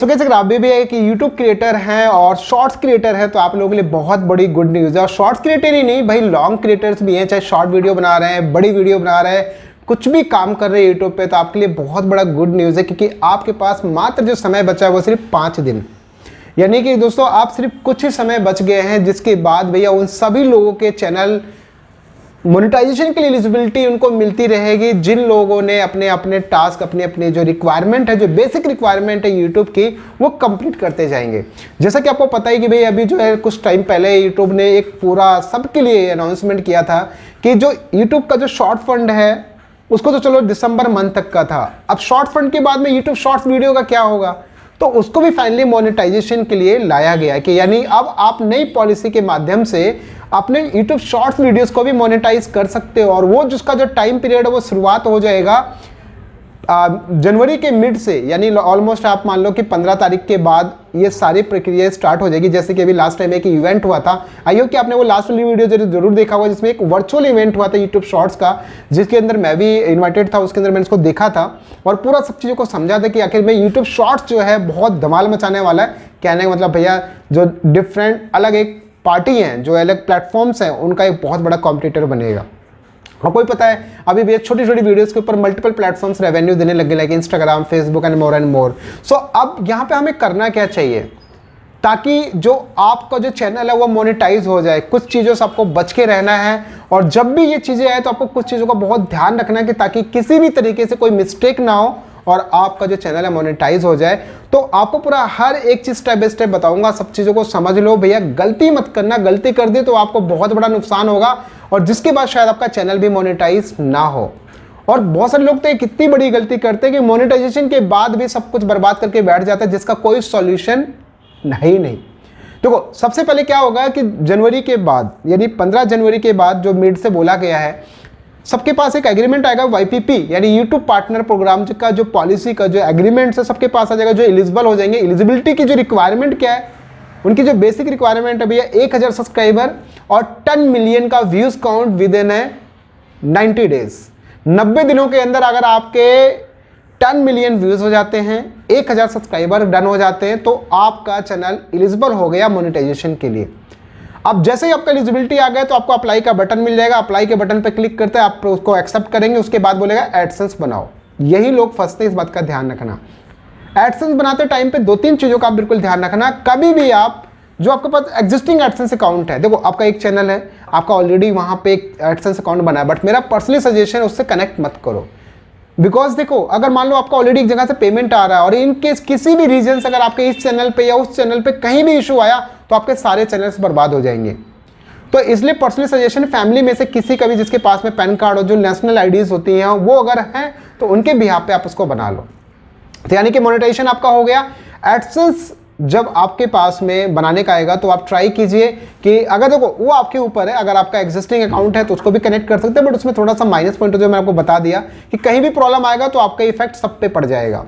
तो कैसे अगर आप भी एक यूट्यूब क्रिएटर हैं और शॉर्ट्स क्रिएटर हैं तो आप लोगों के लिए बहुत बड़ी गुड न्यूज़ है। और शॉर्ट्स क्रिएटर ही नहीं भाई, लॉन्ग क्रिएटर्स भी हैं, चाहे शॉर्ट वीडियो बना रहे हैं, बड़ी वीडियो बना रहे हैं, कुछ भी काम कर रहे हैं यूट्यूब पे, तो आपके लिए बहुत बड़ा गुड न्यूज़ है क्योंकि आपके पास मात्र जो समय बचा है वो सिर्फ 5 दिन, यानी कि दोस्तों आप सिर्फ कुछ ही समय बच गए हैं, जिसके बाद भैया उन सभी लोगों के चैनल मोनेटाइजेशन के लिए एलिजिबिलिटी उनको मिलती रहेगी जिन लोगों ने अपने अपने टास्क अपने जो रिक्वायरमेंट है, जो बेसिक रिक्वायरमेंट है यूट्यूब की, वो कंप्लीट करते जाएंगे। जैसा कि आपको पता है कि भाई अभी जो है कुछ टाइम पहले यूट्यूब ने एक पूरा सबके लिए अनाउंसमेंट किया था कि जो यूट्यूब का जो शॉर्ट फंड है उसको तो चलो दिसंबर मंथ तक का था, अब शॉर्ट फंड के बाद में यूट्यूब शॉर्ट्स वीडियो का क्या होगा, तो उसको भी फाइनली मोनेटाइजेशन के लिए लाया गया है कि यानी अब आप नई पॉलिसी के माध्यम से अपने YouTube शॉर्ट्स वीडियोस को भी मोनेटाइज कर सकते हो। और वो जिसका जो टाइम पीरियड है वो शुरुआत हो जाएगा जनवरी के मिड से, यानी ऑलमोस्ट आप मान लो कि 15 तारीख के बाद ये सारी प्रक्रिया स्टार्ट हो जाएगी। जैसे कि अभी लास्ट टाइम एक इवेंट हुआ था, आई होप कि आपने वो लास्ट वाली वीडियो जरूर देखा होगा, जिसमें एक वर्चुअल इवेंट हुआ था यूट्यूब शॉर्ट्स का, जिसके अंदर मैं भी इन्वाइटेड था, उसके अंदर मैंने इसको देखा था और पूरा सब चीज़ों को समझा था कि आखिर में यूट्यूब शॉर्ट्स जो है बहुत धमाल मचाने वाला है। कहने का मतलब भैया जो डिफरेंट अलग एक पार्टी हैं, जो अलग प्लेटफॉर्म्स हैं, उनका एक बहुत बड़ा कॉम्पिटिटर बनेगा। आपको भी पता है अभी भी छोटी छोटी वीडियोस के ऊपर मल्टीपल प्लेटफॉर्म्स रेवेन्यू देने लगे, like Instagram, Facebook and more. So अब यहाँ पे हमें करना क्या चाहिए ताकि जो आपका जो चैनल है वो मोनेटाइज हो जाए। कुछ चीज़ों से आपको बच के रहना है और जब भी ये चीज़ें आए तो आपको कुछ चीज़ों का बहुत ध्यान रखना है कि ताकि किसी भी तरीके से कोई मिस्टेक ना हो और आपका जो चैनल है मोनेटाइज हो जाए। तो आपको पूरा हर एक चीज़ स्टेप बाय स्टेप बताऊंगा, सब चीज़ों को समझ लो भैया, गलती मत करना, गलती कर दी तो आपको बहुत बड़ा नुकसान होगा और जिसके बाद शायद आपका चैनल भी मोनेटाइज ना हो। और बहुत सारे लोग तो एक इतनी बड़ी गलती करते हैं कि मोनेटाइजेशन के बाद भी सब कुछ बर्बाद करके बैठ जाता है, जिसका कोई सॉल्यूशन नहीं। देखो सबसे पहले क्या होगा कि जनवरी के बाद, यानी 15 जनवरी के बाद जो मिड से बोला गया है, सबके पास एक एग्रीमेंट आएगा YPP, यानी यूट्यूब पार्टनर प्रोग्राम का जो पॉलिसी का जो एग्रीमेंट है सबके पास आ जाएगा, जो एलिजिबल हो जाएंगे। एलिजिबिलिटी की जो रिक्वायरमेंट क्या है, उनकी जो बेसिक रिक्वायरमेंट है भैया 1000 सब्सक्राइबर और 10 मिलियन का views count with in 90 days. 90 दिनों के अंदर अगर आपके 10 मिलियन व्यूज हो जाते हैं, 1000 सब्सक्राइबर डन हो जाते हैं, तो आपका चैनल एलिजिबल हो गया मोनेटाइजेशन के लिए। अब जैसे ही आपका एलिजिबिलिटी आ गया तो आपको अप्लाई का बटन मिल जाएगा, अप्लाई के बटन पर क्लिक करते हैं, आप उसको एक्सेप्ट करेंगे, उसके बाद बोलेगा एडसेंस बनाओ। यही लोग फंसते हैं, इस बात का ध्यान रखना। एडसेंस बनाते टाइम पे 2-3 चीज़ों का आप बिल्कुल ध्यान रखना। कभी भी आप जो आपके पास एग्जिस्टिंग एडसेंस अकाउंट है, देखो आपका एक चैनल है, आपका ऑलरेडी वहाँ पे एक एडसेंस अकाउंट बना है, बट मेरा पर्सनली सजेशन है उससे कनेक्ट मत करो। बिकॉज देखो अगर मान लो आपका ऑलरेडी एक जगह से पेमेंट आ रहा है और इन केस किसी भी रीजन से अगर आपके इस चैनल पे या उस चैनल पे कहीं भी इशू आया तो आपके सारे चैनल्स बर्बाद हो जाएंगे। तो इसलिए पर्सनली सजेशन, फैमिली में से किसी का भी जिसके पास में पैन कार्ड और जो नेशनल आईडीज होती हैं वो अगर हैं तो उनके बिहाफ पे आप उसको बना लो। तो यानी कि मोनेटाइजेशन आपका हो गया। एडसेंस जब आपके पास में बनाने का आएगा तो आप ट्राई कीजिए कि अगर देखो वो आपके ऊपर है, अगर आपका एग्जिस्टिंग अकाउंट है तो उसको भी कनेक्ट कर सकते हैं, बट उसमें थोड़ा सा माइनस पॉइंट जो मैं आपको बता दिया कि कहीं भी प्रॉब्लम आएगा तो आपका इफेक्ट सब पे पड़ जाएगा।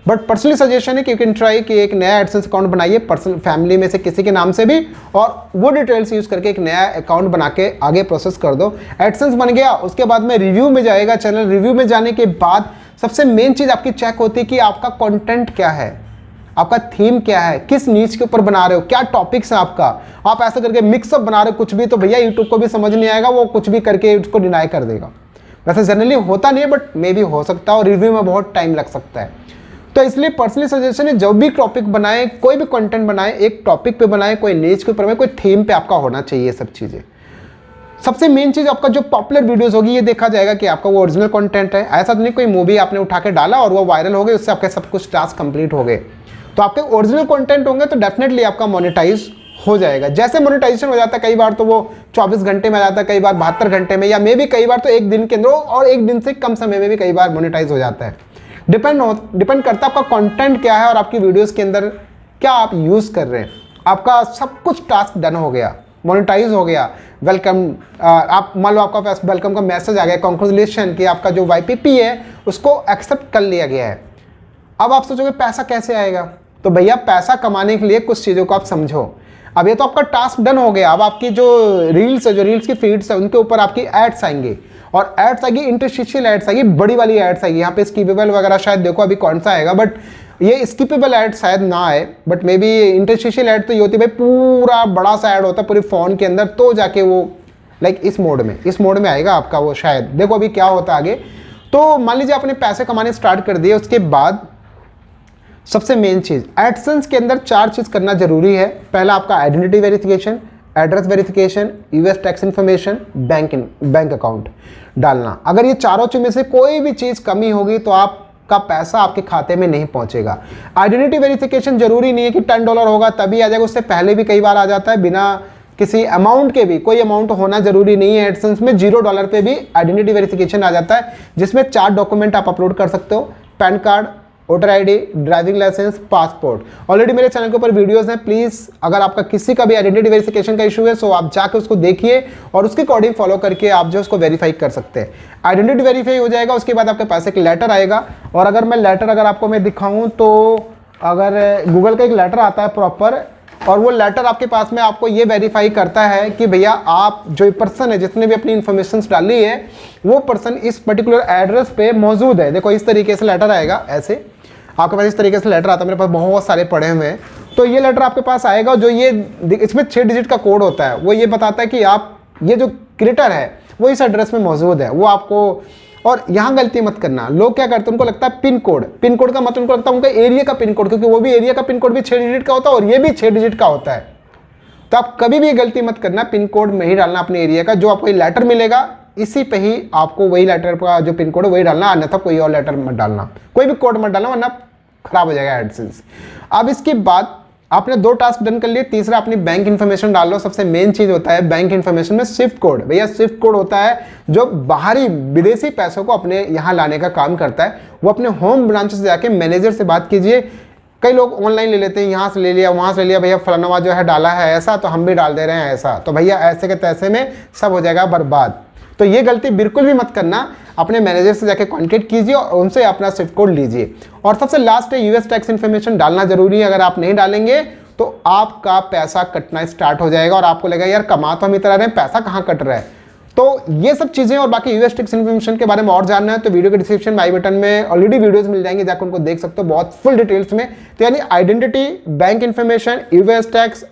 बट पर्सनली सजेशन है कि यू कैन ट्राई कि एक नया एडसेंस अकाउंट बनाइए पर्सनल फैमिली में से किसी के नाम से भी, और वो डिटेल्स यूज करके एक नया अकाउंट बना के आगे प्रोसेस कर दो। एडसेंस बन गया, उसके बाद में रिव्यू में जाएगा चैनल। रिव्यू में जाने के बाद सबसे मेन चीज आपकी चेक होती है कि आपका कंटेंट क्या है, आपका थीम क्या है, किस नीच के ऊपर बना रहे हो, क्या टॉपिक्स है आपका। आप ऐसा करके मिक्सअप बना रहे हो कुछ भी, तो भैया यूट्यूब को भी समझ नहीं आएगा, वो कुछ भी करके उसको डिनाई कर देगा। वैसे जनरली होता नहीं है, बट मे भी हो सकता है और रिव्यू में बहुत टाइम लग सकता है। तो इसलिए पर्सनली सजेशन है जब भी टॉपिक बनाए, कोई भी कंटेंट बनाए, एक टॉपिक पे बनाए, कोई नीच के ऊपर में, कोई थीम पे आपका होना चाहिए सब चीज़ें। सबसे मेन चीज़ आपका जो पॉपुलर वीडियोस होगी ये देखा जाएगा कि आपका वो ओरिजिनल कंटेंट है। ऐसा तो नहीं कोई मूवी आपने उठा के डाला और वो वायरल हो गई, उससे आपके सब कुछ टास्क कंप्लीट हो गए। तो आपके ओरिजिनल कंटेंट होंगे तो डेफिनेटली आपका मोनेटाइज हो जाएगा। जैसे मोनेटाइजेशन हो जाता है, कई बार तो वो 24 घंटे में आ जाता है, कई बार 72 घंटे में, या मे भी कई बार तो एक दिन के अंदर, और एक दिन से कम समय में भी कई बार मोनेटाइज हो जाता है। डिपेंड करता है आपका कंटेंट क्या है और आपकी वीडियोस के अंदर क्या आप यूज कर रहे हैं। आपका सब कुछ टास्क डन हो गया, मोनेटाइज हो गया, वेलकम, आप मान लो आपका पास वेलकम का मैसेज आ गया, कॉन्ग्रेचुलेशन कि आपका जो YPP है उसको एक्सेप्ट कर लिया गया है। अब आप सोचोगे पैसा कैसे आएगा, तो भैया पैसा कमाने के लिए कुछ चीज़ों को आप समझो। अब ये तो आपका टास्क डन हो गया, अब आपकी जो रील्स है, जो रील्स की फीड्स है, उनके ऊपर आपकी एड्स आएंगे, और एड्स आएगी, इंटरस्टिशियल एड्स आएगी, बड़ी वाली एड्स आएगी। यहाँ पे स्कीपेबल वगैरह शायद देखो अभी कौन सा आएगा, बट ये स्किपेबल ऐड शायद ना आए, but may be interstitial add तो ये होती है भाई पूरा बड़ा सा ऐड होता है पूरे फ़ोन के अंदर, तो जाके वो लाइक इस मोड में आएगा आपका वो शायद। देखो अभी क्या होता है आगे। तो मान लीजिए आपने पैसे कमाने स्टार्ट कर दिए, उसके बाद सबसे मेन चीज़ एडसेंस के अंदर 4 चीज़ करना जरूरी है। पहला आपका identity verification, address verification, US tax information, bank account डालना। अगर ये चारों चीज़ में से कोई भी चीज़ कमी होगी तो आपका पैसा आपके खाते में नहीं पहुंचेगा। आइडेंटिटी वेरिफिकेशन जरूरी नहीं है कि $10 होगा तभी आ जाएगा, उससे पहले भी कई बार आ जाता है, बिना किसी अमाउंट के भी, कोई अमाउंट होना जरूरी नहीं है। एडसेंस में $0 पे भी आइडेंटिटी वेरिफिकेशन आ जाता है, जिसमें 4 डॉक्यूमेंट आप अपलोड कर सकते हो, PAN card, voter ID, driving licence, passport. Already मेरे चैनल के ऊपर वीडियोस हैं, प्लीज़ अगर आपका किसी का भी आइडेंटिटी वेरिफिकेशन का इशू है तो आप जाकर उसको देखिए और उसके अकॉर्डिंग फॉलो करके आप जो उसको वेरीफाई कर सकते हैं। आइडेंटिटी वेरीफाई हो जाएगा, उसके बाद आपके पास एक लेटर आएगा। और अगर मैं लेटर अगर आपको मैं दिखाऊँ तो अगर गूगल का एक लेटर आता है प्रॉपर, और वो लेटर आपके पास में आपको ये वेरीफाई करता है कि भैया आप जो पर्सन है जिसने भी अपनी इन्फॉर्मेशन डाली है वो पर्सन इस पर्टिकुलर एड्रेस पे मौजूद है। देखो इस तरीके से लेटर आएगा, ऐसे आपके पास इस तरीके से लेटर आता है, मेरे पास बहुत सारे पड़े हुए हैं। तो ये लेटर आपके पास आएगा, जो ये इसमें 6 डिजिट का कोड होता है, वो ये बताता है कि आप ये जो क्रिएटर है वो इस एड्रेस में मौजूद है, वो आपको। और यहाँ गलती मत करना, लोग क्या करते हैं उनको लगता है पिन कोड का मतलब उनको लगता है उनका एरिया का पिन कोड, क्योंकि वो भी एरिया का पिन कोड भी 6 डिजिट का होता है और ये भी 6 डिजिट का होता है। तो आप कभी भी गलती मत करना, पिन कोड में ही डालना अपने एरिया का। जो आपको ये लेटर मिलेगा इसी पे ही आपको वही लेटर का जो पिन कोड है वही डालना, अन्यथा कोई और लेटर मत डालना, कोई भी कोड मत डालना वरना खराब हो जाएगा एडसेंस। अब इसके बाद आपने 2 टास्क डन कर लिए, तीसरा अपनी बैंक इन्फॉर्मेशन डाल लो। सबसे मेन चीज होता है बैंक इन्फॉर्मेशन में स्विफ्ट कोड। भैया स्विफ्ट कोड होता है जो बाहरी विदेशी पैसों को अपने यहाँ लाने का काम करता है। वो अपने होम ब्रांच से जाके मैनेजर से बात कीजिए। कई लोग ऑनलाइन ले लेते हैं, यहाँ से ले लिया वहाँ से ले लिया, भैया फलाना जो है डाला है ऐसा तो हम भी डाल दे रहे हैं ऐसा, तो भैया ऐसे के तैसे में सब हो जाएगा बर्बाद। तो ये गलती बिल्कुल भी मत करना, अपने मैनेजर से जाके कांटेक्ट कीजिए और उनसे अपना स्विफ्ट कोड लीजिए। और सबसे लास्ट है यूएस टैक्स इन्फॉर्मेशन डालना जरूरी है। अगर आप नहीं डालेंगे तो आपका पैसा कटना स्टार्ट हो जाएगा और आपको लगेगा यार कमा तो हम इतना रहे हैं, पैसा कहाँ कट रहा है। तो ये सब चीजें और बाकी यूएस टैक्स इन्फॉर्मेशन के बारे में और जानना है तो वीडियो के डिस्क्रिप्शन में आई बटन में ऑलरेडी वीडियोस मिल जाएंगे, जाकर उनको देख सकते हो बहुत फुल डिटेल्स में। तो यानी identity, bank information, US tax,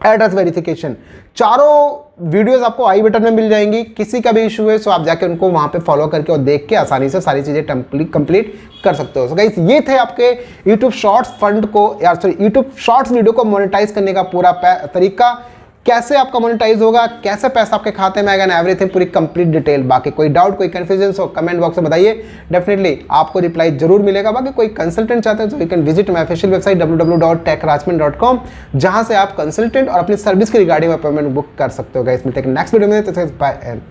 address verification, चारों वीडियोस आपको आई बटन में मिल जाएंगी। किसी का भी इशू है तो आप जाके उनको वहां पे फॉलो करके और देख के आसानी से सारी चीजें कंप्लीट कर सकते हो। सो गाइस ये थे आपके YouTube शॉर्ट्स फंड को YouTube शॉर्ट्स वीडियो को मोनेटाइज करने का पूरा तरीका, कैसे आपका मोनेटाइज होगा, कैसे पैसा आपके खाते में आएगा, एवरीथिंग पूरी कंप्लीट डिटेल। बाकी कोई डाउट, कोई कंफ्यूजन हो कमेंट बॉक्स में बताइए, डेफिनेटली आपको रिप्लाई जरूर मिलेगा। बाकी कोई कंसल्टेंट चाहते हैं तो you can visit my official website www.techrajman.com, जहां से आप कंसल्टेंट और अपनी सर्विस के रिगार्डिंग अपॉइंटमेंट बुक कर सकते हो। गाइस मिलते हैं नेक्स्ट वीडियो में, तो बाय एंड